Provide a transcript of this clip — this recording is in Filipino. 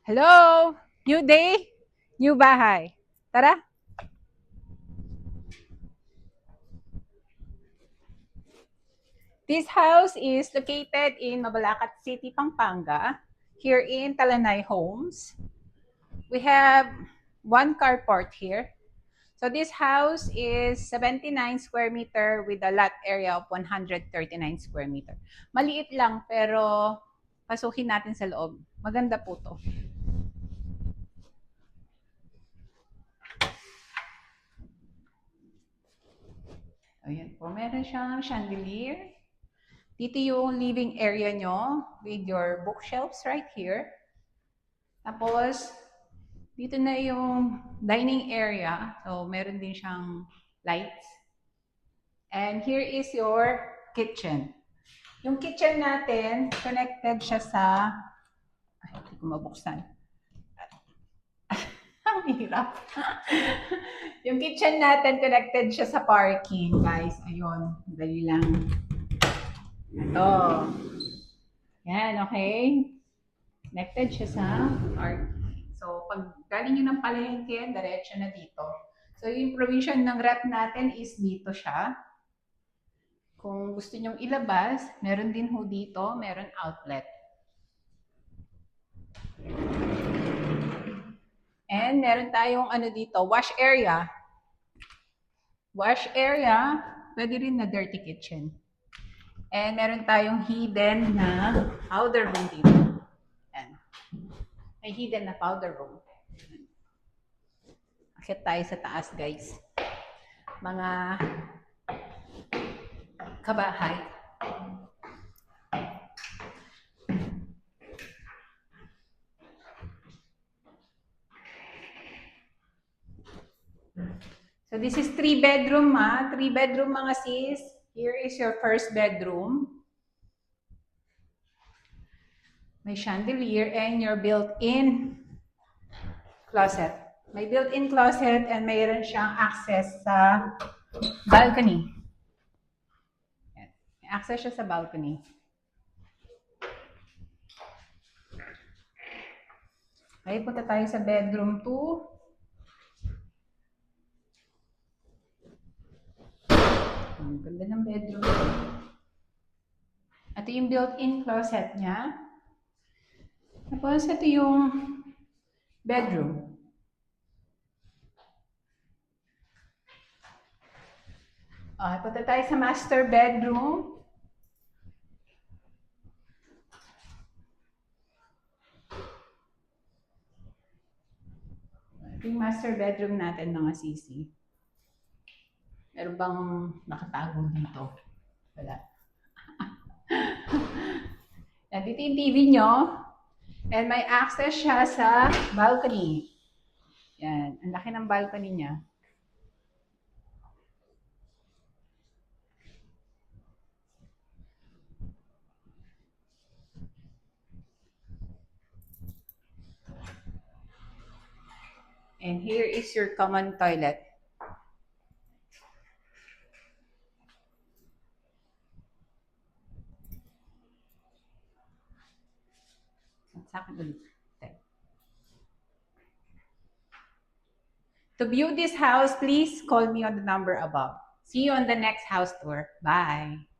Hello! New day, new bahay. Tara! This house is located in Mabalacat City, Pampanga, here in Talanay Homes. We have one carport here. So this house is 79 square meter with a lot area of 139 square meter. Maliit lang pero pasukin natin sa loob. Maganda po to. Ayan po, meron siyang chandelier. Dito yung living area nyo with your bookshelves right here. Tapos, dito na yung dining area. So, meron din siyang lights. And here is your kitchen. Yung kitchen natin, connected siya sa... Ay, hindi ko mabuksan. Ang hirap. Yung kitchen natin, connected siya sa parking, guys. Ayun, dali lang. Ito. Yan, okay? Connected siya sa parking. So, pag galing nyo ng palengke, diretso na dito. So, yung provision ng rep natin is dito siya. Kung gusto nyong ilabas, meron din ho dito, meron outlet. And meron tayong ano dito, wash area. Wash area, pwede rin na dirty kitchen. And meron tayong hidden na powder room dito. Ayan. May hidden na powder room. Akit tayo sa taas, guys. Mga kabahay. So this is 3-bedroom, 3-bedroom mga sis. Here is your first bedroom. May chandelier and your built-in closet. May built-in closet and mayroon siyang access sa balcony. May access siya sa balcony. Okay, punta tayo sa bedroom 2. Ang ganda ng bedroom. Ito yung built-in closet niya. Tapos ito yung bedroom. Punta tayo sa master bedroom. Ito yung master bedroom natin mga sisi. Meron bang nakatago dito? Wala. Yan, dito yung TV nyo. And may access siya sa balcony. Yan, ang laki ng balcony niya. And here is your common toilet. Sa akin ulit. To view this house, please call me on the number above. See you on the next house tour. Bye.